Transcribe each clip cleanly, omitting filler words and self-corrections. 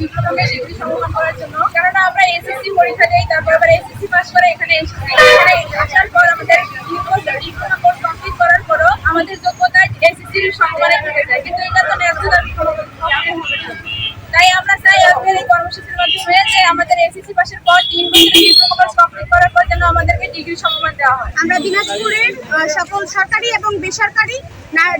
ডিপ্লোমাকে degree সম্মান করার জন্য। কারণ আমরা এসএসসি পরীক্ষা দেই, তারপর আবার এসএসসি পাস করে এখানে এসেছি। এখানে আসার পর আমাদের ডিপ্লোমা কোর্স কমপ্লিট করার পরও আমাদের যোগ্যতা এসএসসির সমমানে থেকে যায়, কিন্তু এটা তো ন্যায্য দাবি কোনো তাই আমরা চাই আমাদের এই কর্মসূচির মাধ্যমে যে আমাদের এসএসসি পাসের পর 3 বছরের ডিপ্লোমা কোর্স কমপ্লিট করার পর যেন আমাদেরকে ডিগ্রি সম্মান দেওয়া হয়। আমরা দিনাজপুরের সকল সরকারি এবং বেসরকারি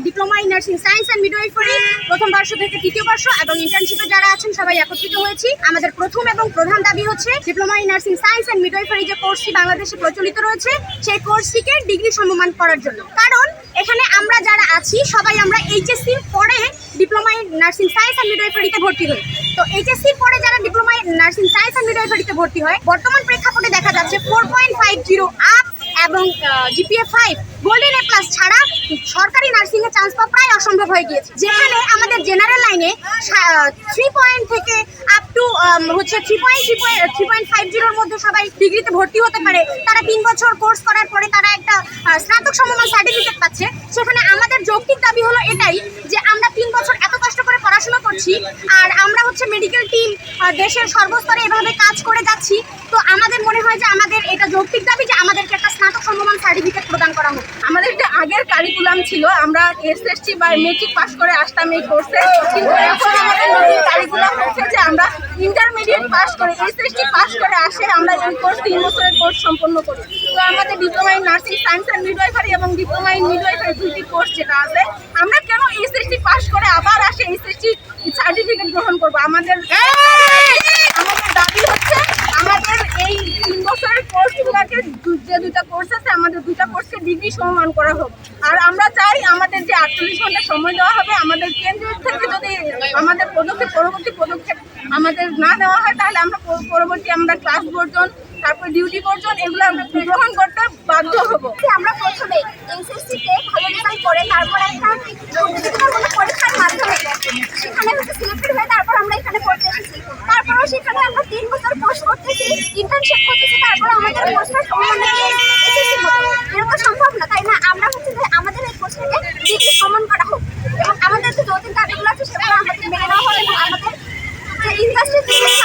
diploma in nursing science and midwifery প্রথম বর্ষ থেকে তৃতীয় বর্ষ এবং ইন্টার্নশিপে যারা আছেন সবাই একত্রিত হয়েছি। আমাদের প্রথম এবং প্রধান দাবি হচ্ছে diploma in nursing science and midwifery যে কোর্সটি বাংলাদেশে প্রচলিত রয়েছে সেই কোর্সটিকে ডিগ্রি সমমান করার জন্য। কারণ এখানে আমরা যারা আছি সবাই আমরা এইচএসসির পরে diploma in nursing science and মিডওয়াইফারিতে ভর্তি হই। তো এইচএসসির পরে যারা diploma in nursing science and মিডওয়াইফারিতে ভর্তি হয় বর্তমান প্রেক্ষাপটে দেখা যাচ্ছে 4.50 আপ এবং জিপিএ 5 গোল্ডেন এ প্লাস ছাড়া সরকারি নার্সিং এ চান্স পাওয়া প্রায় অসম্ভব হয়ে গিয়েছে। যেখানে আমাদের জেনারেল লাইনে 3 পয়েন্ট থেকে আপ টু হচ্ছে 3.50 মধ্যে সবাই ডিগ্রিতে ভর্তি হতে পারে। তারা 3 বছর কোর্স করার পরে তারা একটা স্নাতক সমমান সার্টিফিকেট পাচ্ছে। সেখানে আমাদের যৌক্তিক দাবি হলো এটাই যে আমরা 3 বছর এত কষ্ট করে পড়াশোনা করছি আর আমরা হচ্ছে মেডিকেল টিম দেশের সর্বস্তরে এভাবে কাজ করে যাচ্ছি। তো আমাদের মনে হয় যে আমাদের এটা যৌক্তিক দাবি যে আমাদেরকে একটা স্নাতক সমমান সার্টিফিকেট প্রদান করা হোক। আমাদের একটা আগের কারিকুলাম ছিল, আমরা এসএসসি বা মেট্রিক পাস করে আসতাম এই কোর্সে, কিন্তু এখন আমাদের নতুন কারিকুলাম হচ্ছে যে আমরা ইন্টারমিডিয়েট পাস করে এসএসসি পাস করে আসে আমরা এই কোর্স 3 বছরের কোর্স সম্পন্ন করি। তো আমাদের diploma in nursing science and midwifery এবং ডিপ্লোমা ইন মিডওয়াইফারি দুইটি কোর্স যেটা আছে, আমরা কেন এসএসসি পাস করে আবার আসে এসএসসি সার্টিফিকেট গ্রহণ করবো? আমাদের দাবি হচ্ছে আমাদের এই 3 বছরের কোর্সগুলোকে যে দুইটা কোর্স আছে আমাদের দুইটা কোর্সকে ডিগ্রি সমমান করা হোক। আর আমরা চাই আমাদের যে 48 ঘন্টা সময় দেওয়া হবে আমাদের কেন্দ্রের থেকে যদি আমাদের পরবর্তী পদক্ষেপ আমাদের না দেওয়া হয় তাহলে আমরা পরবর্তী আমরা ক্লাস বর্জন তারপর ডিউটি বর্জন এগুলো আমরা গ্রহণ করতে বাধ্য হব। আমরা প্রথমে এসএসসিতে ভালো রেজাল্ট করে তারপর একটা পরীক্ষার মাধ্যমে সেখানে হচ্ছে সিলেক্টেড হয়ে তারপর আমরা এখানে পড়তে এসেছি। তারপরেও সেখানে আমরা 3 বছর কোর্স করতেছি, ইন্টার্নশিপ করতেছি, তারপর আমাদের কোর্সটা সম্মানে এসএসসি হতো। এরকম সম্ভব না, তাই না? আমরা হচ্ছে যে আমাদের এই কোর্সটাকে ডিগ্রি সম্মান করা হোক এবং আমাদের যে যৌক্তিক দাবিগুলো আছে সেগুলো আমাদের মেনে নেওয়া হবে এবং আমাদের যে ইন্ডাস্ট্রি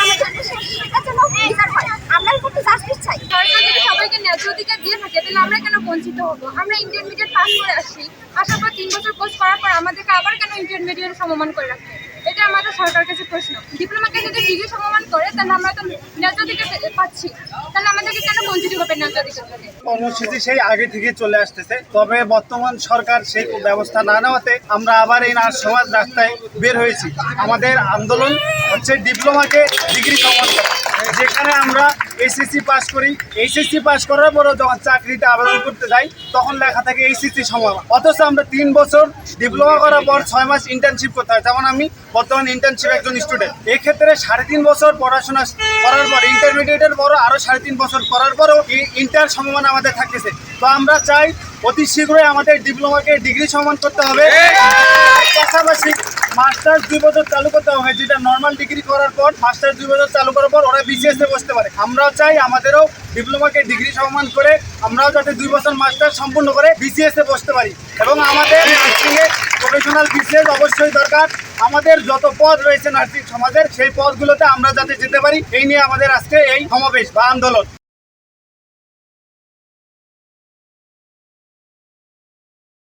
আমাদের দেশে সেটা যেন বিচার হয়। আমরা একটু জাস্টিস চাই। সরকার যদি সবাইকে ন্যায্য অধিকার দিয়ে থাকে তাহলে আমরা কেন বঞ্চিত হব? আমরা ইন্টারমিডিয়েট পাস করে আসছি, আসার পর 3 বছর কোর্স করার পর আমাদেরকে আবার কেন ইন্টারমিডিয়েট সমমান করে রাখবে? এটা আমাদের সরকারের কাছে প্রশ্ন। ডিপ্লোমাকে যদি ডিগ্রি সমমান করে তাহলে আমরা তো ন্যায্য অধিকার পাচ্ছি, তাহলে আমাদেরকে কেন বঞ্চিত হবে ন্যায্য অধিকার থেকে? কর্মসূচি সেই আগে থেকে চলে আসতেছে, তবে বর্তমান সরকার সেই ব্যবস্থা না নেওয়াতে আমরা আবার এই নার্স সমাজ রাস্তায় বের হয়েছি। আমাদের আন্দোলন হচ্ছে ডিপ্লোমাকে ডিগ্রি সমান করা। যেখানে আমরা এসএসসি পাস করি, এইচএসসি পাস করার পরও যখন চাকরিতে আবেদন করতে যাই তখন লেখা থাকে এইচএসসি সমান, অথচ আমরা 3 বছর ডিপ্লোমা করার পর 6 মাস ইন্টার্নশিপ করতে হয়। যেমন আমি বর্তমান ইন্টার্নশিপ একজন স্টুডেন্ট, এই ক্ষেত্রে 3.5 বছর পড়াশোনা করার পর ইন্টারমিডিয়েটের পর আরও 3.5 বছর করার পরও ইন্টার সমমান আমাদের থাকতেছে। তো আমরা চাই অতি শীঘ্রই আমাদের ডিপ্লোমাকে ডিগ্রি সমান করতে হবে, পাশাপাশি মাস্টার্স 2 বছর চালু করতে হবে, যেটা নর্মাল ডিগ্রি করার পর মাস্টার্স 2 বছর চালু করার পর ওরা বিসিএস এ বসতে পারে। আমরাও চাই আমাদেরও ডিপ্লোমাকে ডিগ্রি সমান করে আমরাও যাতে 2 বছর মাস্টার্স সম্পূর্ণ করে বিসিএস এ বসতে পারি এবং আমাদের নার্সিংয়ে প্রফেশনাল বিসিএস অবশ্যই দরকার। আমাদের যত পদ রয়েছে নার্সিং সমাজের সেই পদগুলোতে আমরা যাতে যেতে পারি, এই নিয়ে আমাদের আজকে এই সমাবেশ বা আন্দোলন।